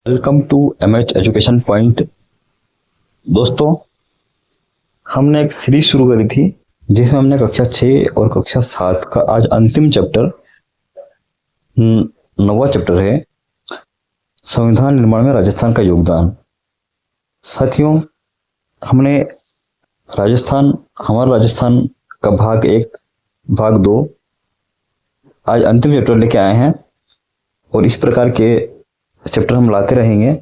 Welcome to MH education point. दोस्तों, हमने एक सीरीज शुरू करी थी जिसमें हमने कक्षा 6 और कक्षा 7 का आज अंतिम चैप्टर 9वां चैप्टर है संविधान निर्माण में राजस्थान का योगदान। साथियों, हमने हमारा राजस्थान का भाग 1 भाग 2 आज अंतिम चैप्टर लेके आए हैं और इस प्रकार के चैप्टर हम लाते रहेंगे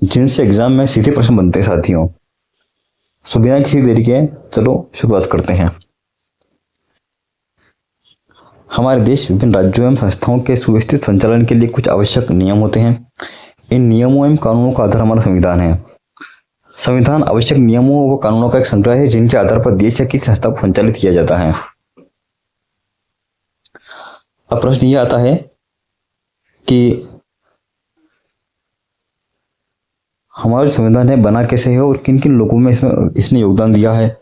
जिनसे एग्जाम में सीधे प्रश्न बनते हैं। साथियों, सो बिना किसी देरी के चलो शुरुआत करते हैं। हमारे देश विभिन्न राज्यों एवं संस्थाओं के सुव्यवस्थित संचालन के लिए कुछ आवश्यक नियम होते हैं। इन नियमों एवं कानूनों का आधार हमारा संविधान है। संविधान आवश्यक नियमों व कानूनों का एक संग्रह है जिनके आधार पर देश या किसी संस्था को संचालित किया जाता है। अब प्रश्न यह आता है कि हमारा संविधान है बना कैसे है और किन किन लोगों में इसने योगदान दिया है।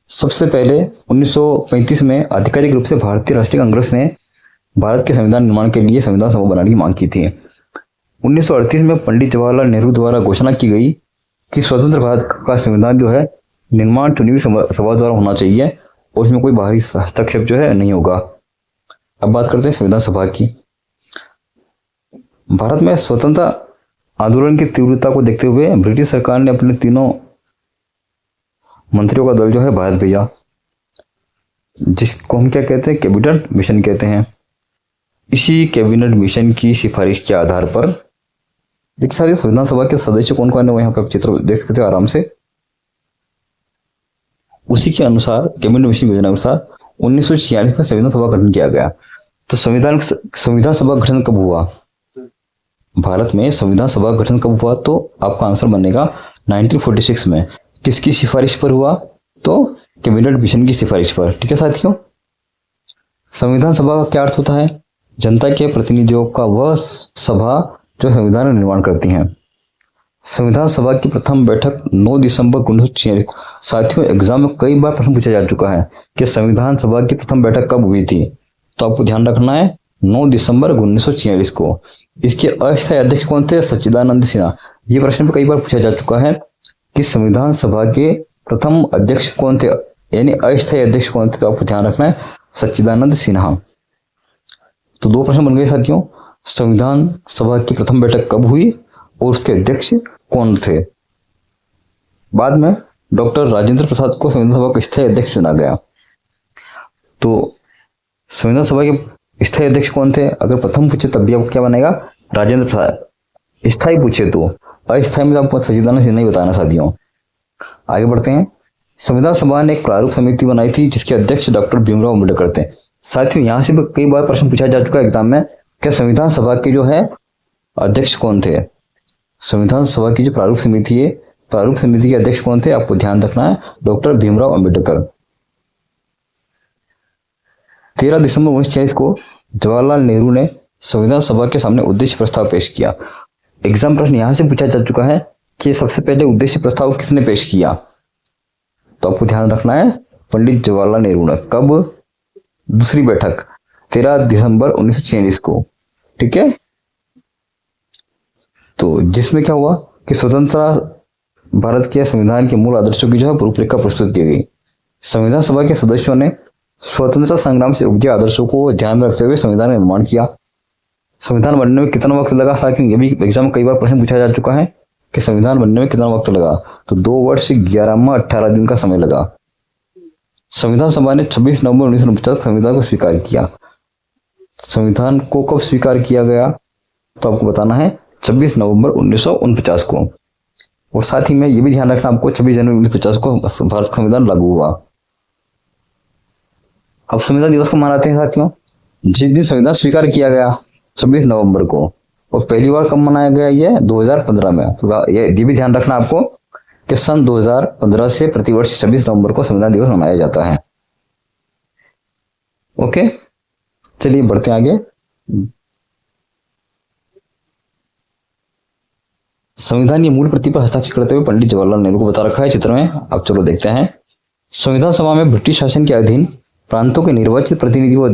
सबसे पहले 1935 में आधिकारिक रूप से भारतीय राष्ट्रीय कांग्रेस ने भारत के संविधान निर्माण के लिए संविधान सभा बनाने की मांग की थी। 1938 में पंडित जवाहरलाल नेहरू द्वारा घोषणा की गई कि स्वतंत्र भारत का संविधान जो है निर्माण चुनी हुई सभा द्वारा होना चाहिए और इसमें कोई बाहरी हस्तक्षेप जो है नहीं होगा। अब बात करते हैं संविधान सभा की। भारत में स्वतंत्रता आंदोलन की तीव्रता को देखते हुए ब्रिटिश सरकार ने अपने तीनों मंत्रियों का दल जो है भारत भेजा, जिसको हम क्या कहते हैं, कैबिनेट मिशन कहते हैं। इसी कैबिनेट मिशन की सिफारिश के आधार पर देखिए साथियों, संविधान सभा के सदस्य कौन कौन है वो यहाँ पे चित्र देख सकते हो आराम से। उसी के अनुसार कैबिनेट मिशन योजना के अनुसार 1946 में संविधान सभा गठन किया गया। तो संविधान सभा गठन कब हुआ? भारत में संविधान सभा गठन कब हुआ? तो आपका आंसर बनेगा 1946 में। किसकी सिफारिश पर हुआ? तो कैबिनेट मिशन की सिफारिश पर। ठीक है साथियों, संविधान सभा का क्या अर्थ होता है? जनता के प्रतिनिधियों का वह सभा जो संविधान का निर्माण करती हैं। संविधान सभा की प्रथम बैठक 9 दिसंबर 1946। साथियों, एग्जाम में कई बार प्रश्न पूछा जा चुका है कि संविधान सभा की प्रथम बैठक कब हुई थी। तो आपको ध्यान रखना है 9 दिसंबर 1946 को। इसके अस्थायी अध्यक्ष कौन थे? सच्चिदानंद सिन्हा। ये प्रश्न भी कई बार पूछा जा चुका है कि संविधान सभा के प्रथम अध्यक्ष कौन थे, यानी अस्थायी अध्यक्ष कौन थे। तो आपको ध्यान रखना है सच्चिदानंद सिन्हा। तो 2 प्रश्न बन गए साथियों, संविधान सभा की प्रथम बैठक कब हुई और उसके अध्यक्ष कौन थे। बाद में डॉक्टर राजेंद्र प्रसाद को संविधान सभा का स्थायी अध्यक्ष चुना गया। तो संविधान सभा के स्थायी अध्यक्ष कौन थे? अगर प्रथम पूछे तब भी आपको क्या बनेगा? राजेंद्र प्रसाद। स्थायी पूछे तो अस्थायी में आपको सच्चिदानंद सिन्हा ही बताना। साथियों, आगे बढ़ते हैं। संविधान सभा ने एक प्रारूप समिति बनाई थी जिसके अध्यक्ष डॉक्टर भीमराव अम्बेडकर थे। साथियों, यहाँ से भी कई बार प्रश्न पूछा जा चुका है एग्जाम में, क्या संविधान सभा के जो है अध्यक्ष कौन थे। संविधान सभा की जो प्रारूप समिति है, प्रारूप समिति के अध्यक्ष कौन थे? आपको ध्यान रखना है डॉक्टर भीमराव अम्बेडकर। 13 दिसंबर 1946 को जवाहरलाल नेहरू ने संविधान सभा के सामने उद्देश्य प्रस्ताव पेश किया। एग्जाम प्रश्न यहां से पूछा जा चुका है कि सबसे पहले उद्देश्य प्रस्ताव किसने पेश किया। तो आपको ध्यान रखना है पंडित जवाहरलाल नेहरू ने। कब? दूसरी बैठक 13 दिसंबर 1946 को। ठीक है, तो जिसमें क्या हुआ कि स्वतंत्र भारत के संविधान के मूल आदर्शों की जो है रूपरेखा प्रस्तुत की गई। संविधान सभा के सदस्यों ने स्वतंत्रता संग्राम से उपजे आदर्शों को ध्यान में रखते हुए संविधान का निर्माण किया। संविधान बनने में कितना वक्त लगा? साथियों, ये भी एग्जाम में कई बार प्रश्न पूछा जा चुका है कि संविधान बनने में कितना वक्त लगा। तो 2 वर्ष 11 माह 18 दिन का समय लगा। संविधान सभा ने 26 नवंबर 1949 संविधान को स्वीकार किया। संविधान को कब स्वीकार किया गया? तो आपको बताना है 26 नवंबर 1949 को। और साथ ही में ये भी ध्यान रखना आपको 26 जनवरी 1950 को भारत संविधान लागू हुआ। अब संविधान दिवस को मनाते हैं साथियों जिस दिन संविधान स्वीकार किया गया 26 नवंबर को। और पहली बार कब मनाया गया? ये 2015 में। तो ये भी ध्यान रखना आपको कि सन 2015 से प्रतिवर्ष 26 नवंबर को संविधान दिवस मनाया जाता है। ओके, चलिए बढ़ते हैं आगे। संविधान की मूल प्रति पर हस्ताक्षर करते हुए पंडित जवाहरलाल नेहरू को बता रखा है चित्र में। अब चलो देखते हैं। संविधान सभा में ब्रिटिश शासन के अधीन प्रांतों के निर्वाचित प्रतिनिधि व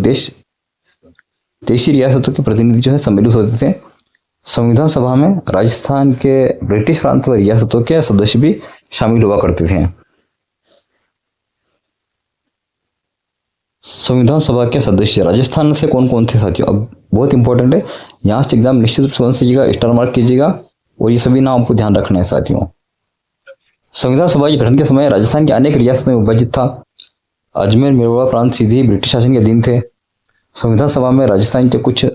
देशी रियासतों के प्रतिनिधि जो है सम्मिलित होते थे। संविधान सभा में राजस्थान के ब्रिटिश प्रांत व रियासतों के सदस्य भी शामिल हुआ करते थे। संविधान सभा के सदस्य राजस्थान से कौन कौन थे साथियों? अब बहुत इंपॉर्टेंट है, यहाँ से एग्जाम निश्चित रूप से बन सकेगा, स्टार मार्क कीजिएगा और ये सभी नाम आपको ध्यान रखना है साथियों। संविधान सभा के गठन के समय राजस्थान के अनेक रियासत में विभाजित था। अजमेर मेवाड़ प्रांत सीधे ब्रिटिश शासन के अधीन थे। संविधान सभा में राजस्थान के कुछ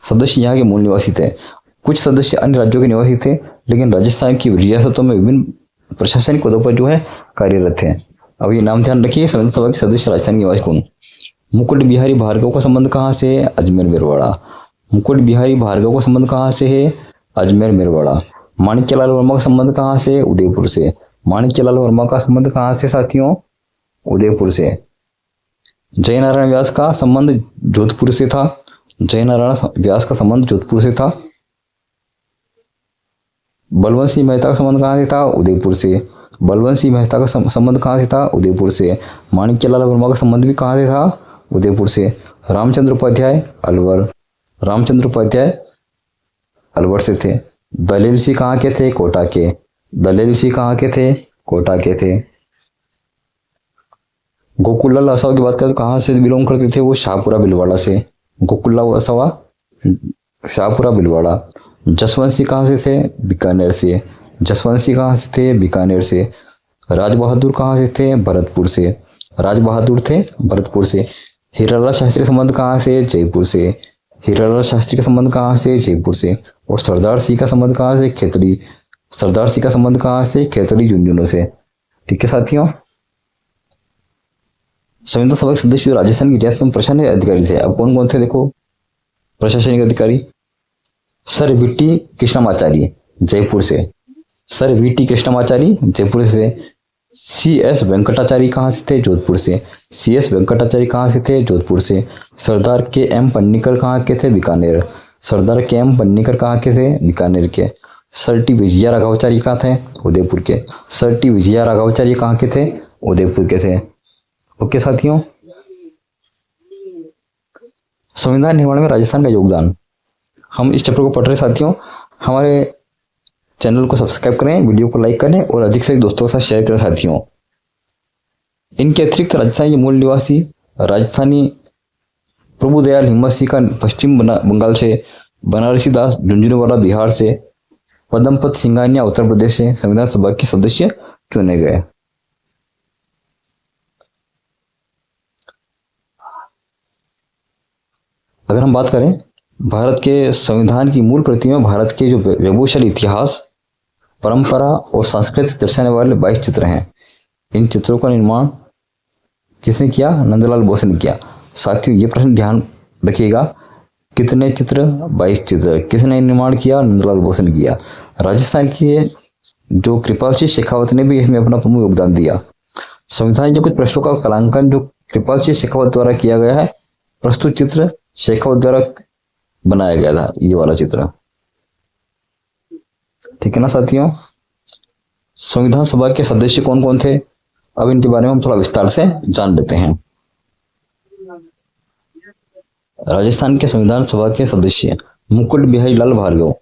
सदस्य यहाँ के मूल निवासी थे, कुछ सदस्य अन्य राज्यों के निवासी थे, लेकिन राजस्थान की रियासतों में विभिन्न प्रशासनिक पदों पर जो है कार्यरत थे। अब ये नाम ध्यान रखिए, संविधान सभा के सदस्य राजस्थान के निवासी कौन? मुकुट बिहारी भार्गव का संबंध कहाँ से है? अजमेर मेरवाड़ा। मुकुट बिहारी भार्गव का संबंध कहाँ से है? अजमेर मेरवाड़ा। माणिक्यलाल वर्मा का संबंध कहाँ से? उदयपुर से। माणिक्यलाल वर्मा का संबंध कहाँ से साथियों? उदयपुर से। जयनारायण व्यास का संबंध जोधपुर से था। जयनारायण व्यास का संबंध जोधपुर से था। बलवंत सिंह मेहता का संबंध कहाँ से था? उदयपुर से। बलवंत सिंह मेहता का संबंध कहाँ से था? उदयपुर से। माणिक्यलाल वर्मा का संबंध भी कहाँ से था? उदयपुर से। रामचंद्र उपाध्याय अलवर। रामचंद्र उपाध्याय अलवर से थे। दलेल सिंह कहाँ के थे? कोटा के। दलेल सिंह कहाँ के थे? कोटा के थे। गोकुललाल वसावा की बात करें तो कहाँ से बिलोंग करते थे? वो शाहपुरा भीलवाड़ा से। गोकुललाल वसावा शाहपुरा भीलवाड़ा। जसवंत सिंह कहाँ से थे? बीकानेर से। जसवंत सिंह कहाँ से थे? बीकानेर से। राज बहादुर कहाँ से थे? भरतपुर से। राज बहादुर थे भरतपुर से। हीरालाल शास्त्री का संबंध कहाँ से? जयपुर से। हीरालाल शास्त्री का संबंध कहाँ से? जयपुर से। और सरदार सिंह का संबंध कहाँ से? खेतड़ी। सरदार सिंह का संबंध कहाँ से? खेतड़ी झुंझुनू से। ठीक है साथियों। संविधान सभा के सदस्य राजस्थान की रियासत में प्रशासनिक अधिकारी थे। अब कौन कौन थे देखो प्रशासनिक अधिकारी? सर वीटी कृष्णमाचारी जयपुर से। सर वीटी कृष्णमाचारी जयपुर से। सी एस वेंकटाचारी कहाँ से थे? जोधपुर से। सी एस वेंकटाचारी कहाँ से थे? जोधपुर से। सरदार के एम पन्नीकर कहाँ के थे? बीकानेर। सरदार के एम पन्नीकर कहाँ के थे? बीकानेर के। सर टी विजया राघवाचारी कहाँ थे? उदयपुर के। सर टी विजया राघवाचारी कहाँ के थे? उदयपुर के थे। ओके साथियों, संविधान निर्माण में राजस्थान का योगदान हम इस चैप्टर को पढ़ रहे साथियों। हमारे चैनल को सब्सक्राइब करें, वीडियो को लाइक करें और अधिक से अधिक दोस्तों के साथ शेयर करें साथियों। इनके अतिरिक्त राजस्थान के मूल निवासी राजस्थानी प्रभुदयाल हिम्मत सिंह का पश्चिम बंगाल से, बनारसी दास झुंझुनूवाला बिहार से, पदमपत सिंघानिया उत्तर प्रदेश से संविधान सभा के सदस्य चुने गए। अगर हम बात करें भारत के संविधान की मूल प्रति में भारत के जो वैभवशाली इतिहास, परंपरा और संस्कृति दर्शाने वाले 22 चित्र हैं। इन चित्रों का निर्माण किसने किया? नंदलाल बोस ने किया। साथियों ये प्रश्न ध्यान रखिएगा, कितने चित्र? 22 चित्र। किसने निर्माण किया? नंदलाल बोस ने किया। राजस्थान के जो कृपाल सिंह शेखावत ने भी इसमें अपना प्रमुख योगदान दिया। संविधान के कुछ प्रश्नों का कलांकन जो कृपाल सिंह शेखावत द्वारा किया गया है, प्रस्तुत चित्र शेखावत द्वारा बनाया गया था, ये वाला चित्र। ठीक है ना साथियों। संविधान सभा के सदस्य कौन कौन थे, अब इनके बारे में हम थोड़ा विस्तार से जान लेते हैं। राजस्थान के संविधान सभा के सदस्य मुकुट बिहारी लाल भार्गव।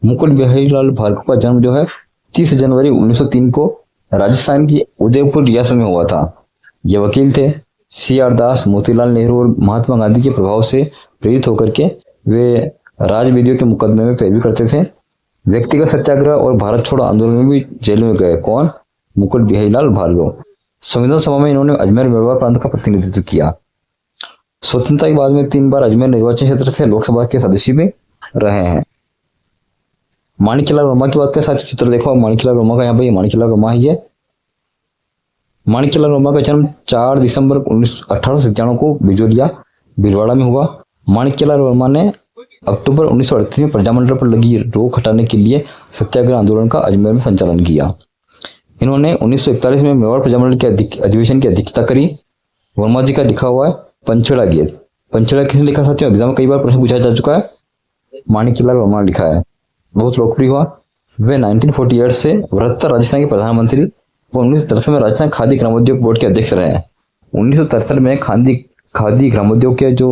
मुकुट बिहारी लाल भार्गव का जन्म जो है 30 जनवरी 1903 को राजस्थान की उदयपुर रियासत में हुआ था। ये वकील थे। CR दास, मोतीलाल नेहरू और महात्मा गांधी के प्रभाव से प्रेरित होकर के वे राजविधियों के मुकदमे में पैरवी करते थे। व्यक्तिगत सत्याग्रह और भारत छोड़ो आंदोलन में भी जेल में गए। कौन? मुकुट बिहारी लाल भार्गव। संविधान सभा में इन्होंने अजमेर मेवाड़ प्रांत का प्रतिनिधित्व किया। स्वतंत्रता के बाद में 3 बार अजमेर निर्वाचन क्षेत्र से लोकसभा के सदस्य भी रहे हैं। माणिक्यलाल वर्मा की बात करें साथियों, चित्र देखो माणिक्यलाल वर्मा का, यहाँ पे माणिक्यलाल वर्मा ही है। माणिक्यलाल वर्मा का जन्म 4 दिसंबर 1897 को बिजोलिया भीलवाड़ा में हुआ। माणिक्यलाल वर्मा ने अक्टूबर 1938 में प्रजामंडल पर लगी रोक हटाने के लिए सत्याग्रह आंदोलन का अजमेर में संचालन किया। इन्होंने 1941 में मेवाड़ प्रजामंडल के अधिवेशन की अध्यक्षता करी। वर्मा जी का लिखा हुआ है पंचेड़ा गीत। पंचेड़ा किसने लिखा साथियों? एग्जाम में कई बार प्रश्न पूछा जा चुका है। माणिक्यलाल वर्मा ने लिखा है, बहुत लोकप्रिय हुआ। वे 1948 से 72 राजस्थान के प्रधानमंत्री और 1963 में राजस्थान खादी ग्रामोद्योग बोर्ड के अध्यक्ष रहे। 1963 में खादी ग्रामोद्योग के जो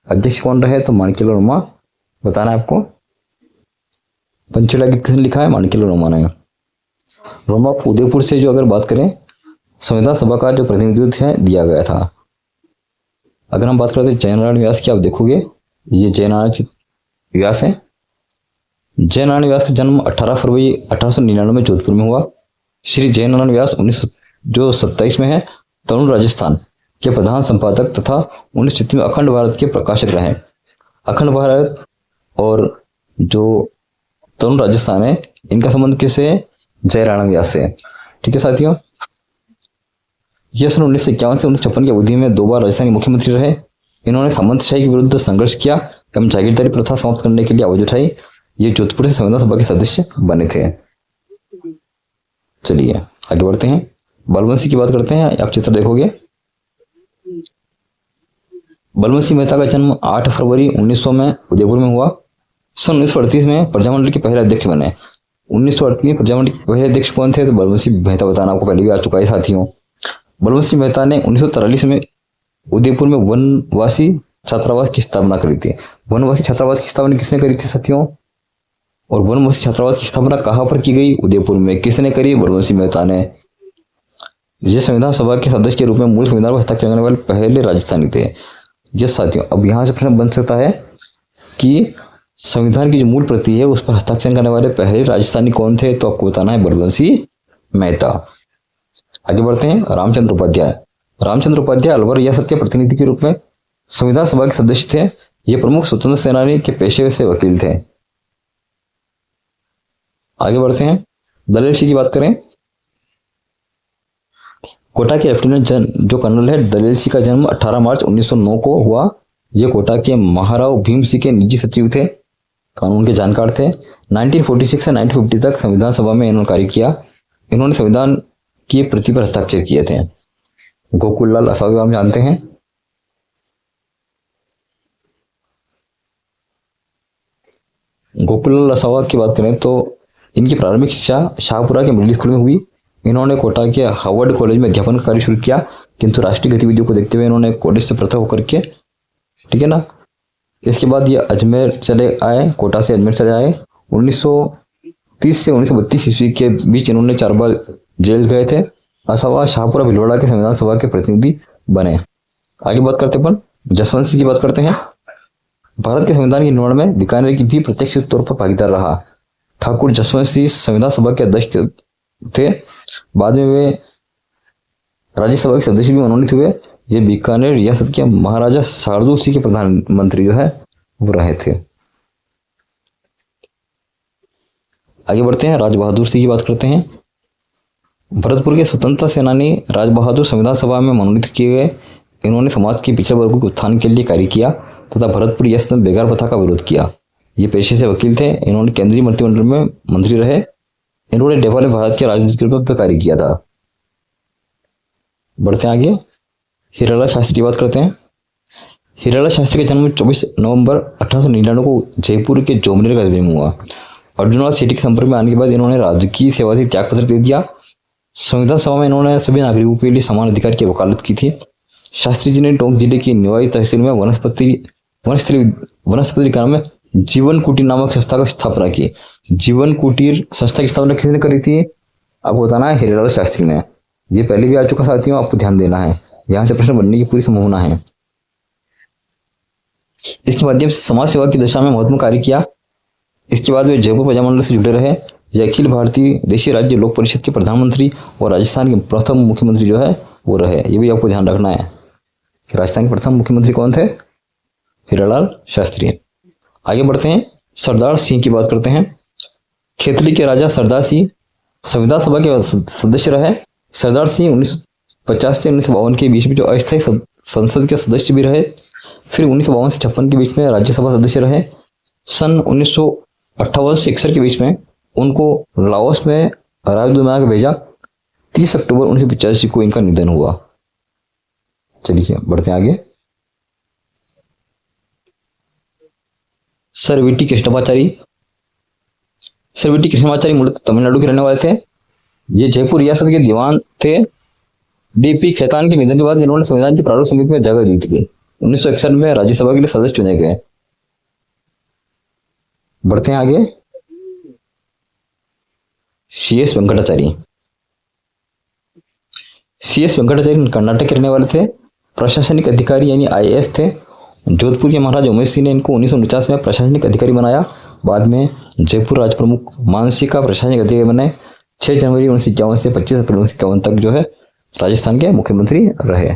अध्यक्ष कौन रहे? तो माणिक्यलाल वर्मा, बताना है आपको। पंचला किसने लिखा है? माणिक्यलाल रोमा ने। रोमा उदयपुर से जो अगर बात करें संविधान सभा का जो प्रतिनिधित्व है दिया गया था। अगर हम बात करते हैं जयनारायण व्यास की, आप देखोगे ये जयनारायण व्यास है। जयनारायण व्यास का जन्म 18 फरवरी 1899 जोधपुर में हुआ। श्री जयनारायण व्यास 1927 में है तरुण राजस्थान के प्रधान संपादक तथा 19 में अखंड भारत के प्रकाशक रहे। अखंड भारत और जो तरुण राजस्थान है इनका संबंध किससे है? जयनारायण व्यास से। ठीक है साथियों, यह सन 1951 से 1956 की अवधि में 2 बार राजस्थान के मुख्यमंत्री रहे। इन्होंने सामंतशाही के विरुद्ध संघर्ष किया एवं जागीरदारी प्रथा समाप्त करने के लिए आवाज उठाई। ये जोधपुर से संविधान सभा के सदस्य बने थे। चलिए आगे बढ़ते हैं, बलवंत की बात करते हैं। आप चित्र देखोगे, बलवंत सिंह मेहता का जन्म 8 फरवरी 1900 में उदयपुर में हुआ। सन 1938 में प्रजामंडल के पहले अध्यक्ष बने। 1938 में प्रजामंडल के पहले अध्यक्ष कौन थे? तो बलवंत सिंह मेहता बताना आपको पहले भी आ चुका है साथियों। बलवंत सिंह मेहता ने 1943 में उदयपुर में वनवासी छात्रावास की स्थापना करी थी। वनवासी छात्रावास की स्थापना किसने करी थी साथियों? और वनवासी छात्रावास की स्थापना कहाँ पर की गई? उदयपुर में। किसने करी? बलवंत सिंह मेहता ने। ये संविधान सभा के सदस्य के रूप में मूल संविधान पर हस्ताक्षर करने वाले पहले राजस्थानी थे। यस साथियों, अब यहाँ से प्रश्न बन सकता है कि संविधान की जो मूल प्रति है उस पर हस्ताक्षर करने वाले पहले राजस्थानी कौन थे? तो आपको बताना है बलवंत सिंह मेहता। आगे बढ़ते हैं, रामचंद्र उपाध्याय। रामचंद्र उपाध्याय अलवर रियासत के प्रतिनिधि के रूप में संविधान सभा के सदस्य थे। ये प्रमुख स्वतंत्र सेनानी के पेशे से वकील थे। आगे बढ़ते हैं, दलेल सिंह की बात करें। कोटा के लेफ्टिनेंट जो कर्नल है दलेल सिंह का जन्म 18 मार्च 1909 को हुआ। ये कोटा के महाराव भीम सिंह के निजी सचिव थे, कानून के जानकार थे। 1946 से 1950 तक संविधान सभा में इन्होंने कार्य किया। इन्होंने संविधान की प्रति पर हस्ताक्षर किए थे। गोकुललाल असावा हम जानते हैं। गोकुललाल असावा की बात करें तो इनकी प्रारंभिक शिक्षा शाहपुरा के मिडिल स्कूल में हुई। इन्होंने कोटा के हार्वर्ड कॉलेज में अध्यापन कार्य शुरू किया, किंतु राष्ट्रीय गतिविधियों को देखते हुए इन्होंने कॉलेज से पृथक होकर के, ठीक है ना, इसके बाद ये अजमेर चले आए, कोटा से अजमेर चले आए। 1930 से 1932 ईस्वी के बीच इन्होंने 4 बार जेल गए थे। असावा शाहपुरा भिलवाड़ा के संविधान सभा के प्रतिनिधि बने। आगे बात करते हैं जसवंत सिंह की बात करते हैं। भारत के संविधान के निर्माण में बीकानेर की भी प्रत्यक्ष तौर पर भागीदार रहा। ठाकुर जसवंत सिंह संविधान सभा के अध्यक्ष थे। बाद में वे राज्यसभा के सदस्य भी मनोनीत हुए। ये बीकानेर रियासत के महाराजा शार्दुल सिंह के प्रधानमंत्री जो है वो रहे थे। आगे बढ़ते हैं, राज बहादुर सिंह की बात करते हैं। भरतपुर के स्वतंत्रता सेनानी राज बहादुर संविधान सभा में मनोनीत किए गए। इन्होंने समाज के पिछड़े वर्गों के उत्थान के लिए कार्य किया तथा भरतपुर रियासत में बेगार प्रथा का विरोध किया। ये पेशे से वकील थे। इन्होंने केंद्रीय मंत्रिमंडल में मंत्री रहे। इन्होंने नेपाल में भारत के राजनीतिक रूप में कार्य किया था। बढ़ते हैं आगे, हीरालाल शास्त्री की बात करते हैं। हीरालाल शास्त्री का जन्म 24 नवंबर 1899 को जयपुर के जोमनेर कस्बे में हुआ। अर्जुनलाल सेठी के संपर्क में आने के बाद इन्होंने राजकीय सेवा से त्याग पत्र दे दिया। संविधान सभा में इन्होंने सभी नागरिकों के लिए समान अधिकार की वकालत की थी। शास्त्री जी ने टोंक जिले की निवाई तहसील में वनस्पति ग्राम में जीवन कुटीर नामक संस्था की स्थापना की। जीवन कुटीर संस्था की स्थापना किसने करी थी? आपको बताना है हीरालाल शास्त्री ने। ये पहले भी आ चुका साथियों, आपको ध्यान देना है, यहाँ से प्रश्न बनने की पूरी संभावना है। इसके माध्यम से समाज सेवा की दिशा में महत्वपूर्ण कार्य किया। इसके बाद वे जयपुर प्रजामंडल से जुड़े रहे। ये अखिल भारतीय देशी राज्य लोक परिषद के प्रधानमंत्री और राजस्थान के प्रथम मुख्यमंत्री जो है वो रहे। ये भी आपको ध्यान रखना है कि राजस्थान के प्रथम मुख्यमंत्री कौन थे? हीरालाल शास्त्री। आगे बढ़ते हैं, सरदार सिंह की बात करते हैं। खेतली के राजा सरदार सिंह संविधान सभा के सदस्य रहे। सरदार सिंह 1950 से 1952 के बीच में जो अस्थायी संसद के सदस्य भी रहे। फिर 1952 से 56 के बीच में राज्यसभा सदस्य रहे। सन 1958 से 61 के बीच में उनको लाओस में राजदूत बना के भेजा। 30 अक्टूबर 1985 को इनका निधन हुआ। चलिए बढ़ते हैं आगे। Sir VT Krishnamachari. Sir VT Krishnamachari मूलतः तमिलनाडु के रहने वाले थे। ये जयपुर रियासत के दीवान थे। डीपी खेतान के निधन के बाद इन्होंने संविधान की प्रारूप समिति में जगह दी थी। 1961 में राज्यसभा के लिए सदस्य चुने गए। बढ़ते हैं आगे, CS वेंकटाचारी। CS वेंकटाचारी कर्नाटक के रहने वाले थे, प्रशासनिक अधिकारी यानी IAS थे। जोधपुर के महाराजा उमेश सिंह ने इनको 1949 में प्रशासनिक अधिकारी बनाया। बाद में जयपुर राज प्रमुख मानसी का प्रशासनिक अधिकारी बने। 6 जनवरी 1951 से 25 अप्रैल 1951 तक जो है राजस्थान के मुख्यमंत्री रहे।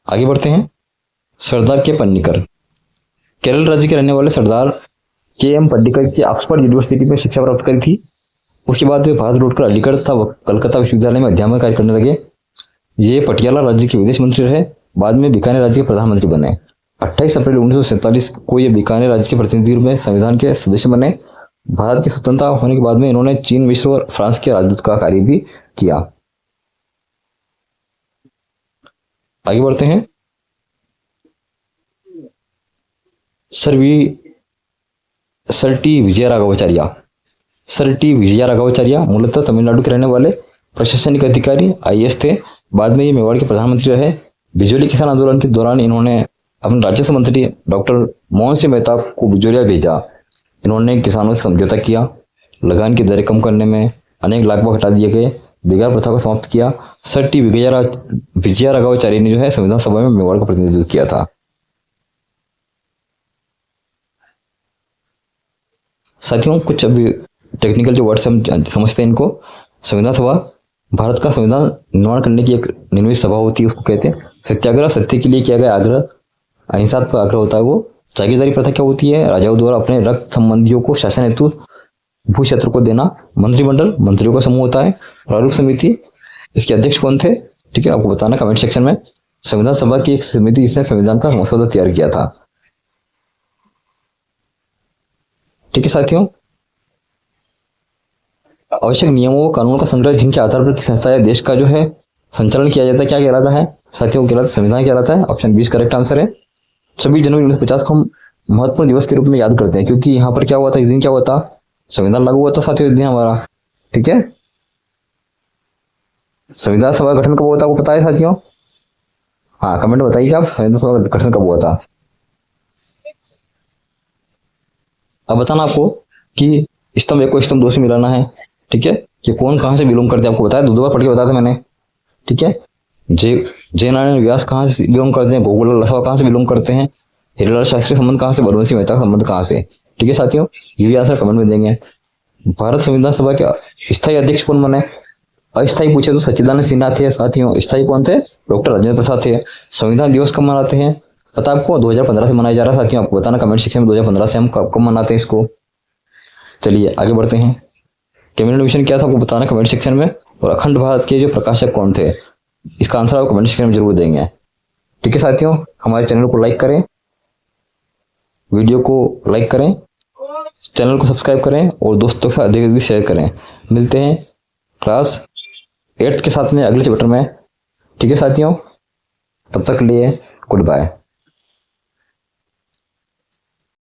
आगे बढ़ते हैं। सरदार के पन्नीकर, केरल राज्य के रहने वाले सरदार KM पन्नीकर की ऑक्सफोर्ड यूनिवर्सिटी में शिक्षा प्राप्त करी थी। उसके बाद वे भारत लौटकर अलीगढ़ तथा कलकत्ता विश्वविद्यालय में अध्यापक कार्य करने लगे। ये पटियाला राज्य के विदेश मंत्री रहे। बाद में बीकानेर राज्य के प्रधानमंत्री बने। 28 अप्रैल 1947 को ये बीकानेर राज्य के प्रतिनिधि रूप में संविधान के सदस्य बने। भारत की स्वतंत्रता होने के बाद में इन्होंने चीन, मिस्र और फ्रांस के राजदूत का कार्य भी किया। आगे बढ़ते हैं। Sir T Vijayaraghavachariar. Sir T Vijayaraghavachariar मूलतः तमिलनाडु के रहने वाले प्रशासनिक अधिकारी IAS थे। बाद में ये मेवाड़ के प्रधानमंत्री रहे। बिजोली किसान आंदोलन के दौरान इन्होंने अपने राजस्व मंत्री डॉक्टर मोहन सिंह मेहता को बिजोलिया भेजा। इन्होंने किसानों से समझौता किया। लगान की दरें कम करने में अनेक लाभ हटा दिए गए। बेगार प्रथा को समाप्त किया। सर टी विजयराघवाचार्य ने जो है संविधान सभा में मेवाड़ का प्रतिनिधित्व किया था। साथियों, कुछ अभी टेक्निकल जो वर्ड्स हम समझते हैं इनको। संविधान सभा भारत का संविधान निर्माण करने की एक निर्णय सभा होती है, उसको कहते हैं। सत्याग्रह, सत्य के लिए किया गया आग्रह, अहिंसा पर आग्रह होता है वो। जागीरदारी प्रथा क्या होती है? राजाओं द्वारा अपने रक्त संबंधियों को शासन हेतु भू क्षेत्र को देना। मंत्रिमंडल, मंत्रियों का समूह होता है। प्रारूप समिति, इसके अध्यक्ष कौन थे? ठीक है, आपको बताना कमेंट सेक्शन में। संविधान सभा की एक समिति जिसने संविधान का मसौदा तैयार किया था। ठीक है साथियों, आवश्यक नियमों व कानूनों का संग्रह जिनके आधार पर संस्था या देश का जो है संचालन किया जाता है, क्या कहलाता है साथियों? कहलाता संविधान कहलाता है। ऑप्शन 20 करेक्ट आंसर है। 26 जनवरी 1950 को हम महत्वपूर्ण दिवस के रूप में याद करते हैं, क्योंकि यहाँ पर क्या हुआ था? इस दिन क्या हुआ था? संविधान लागू हुआ था साथियों, इस दिन हमारा। ठीक है, संविधान सभा गठन कब हुआ था, आपको पता है साथियों? हाँ, कमेंट बताइए आप संविधान सभा गठन कब हुआ था। अब बताना आपको कि स्तंभ 1 को स्तंभ 2 से मिलाना है। ठीक है, कि कौन कहाँ से बिलोंग करते हैं आपको बताया, दो बार पढ़ के बताया था मैंने। ठीक है, जय नारायण व्यास कहाँ से बिलोंग करते हैं, गोकुललाल लसावा कहाँ से बिलोंग करते हैं, हीरालाल शास्त्री संबंध कहाँ से, बलवंत सिंह मेहता का संबंध कहाँ से। ठीक है साथियों, ये भी आंसर कमेंट में देंगे। भारत संविधान सभा के स्थायी अध्यक्ष कौन बने? अस्थायी पूछे तो सच्चिदानंद सिन्हा थे साथियों। स्थायी कौन थे? डॉक्टर राजेंद्र प्रसाद थे। संविधान दिवस कब मनाते हैं पता आपको? 2015 से मनाया जा रहा है साथियों। आपको बताना कमेंट सेक्शन में 2015 से हम कब मनाते हैं इसको। चलिए आगे बढ़ते हैं। कैबिनेट मिशन क्या था आपको बताना कमेंट सेक्शन में। और अखंड भारत के जो प्रकाशक कौन थे, इसका आंसर आप कमेंट सेक्शन में जरूर देंगे। ठीक है साथियों, हमारे चैनल को लाइक करें, वीडियो को लाइक करें, चैनल को सब्सक्राइब करें और दोस्तों के साथ अधिक अधिक शेयर करें। मिलते हैं क्लास 8 के साथ में अगले चैप्टर में। ठीक है साथियों, तब तक के लिए गुड बाय।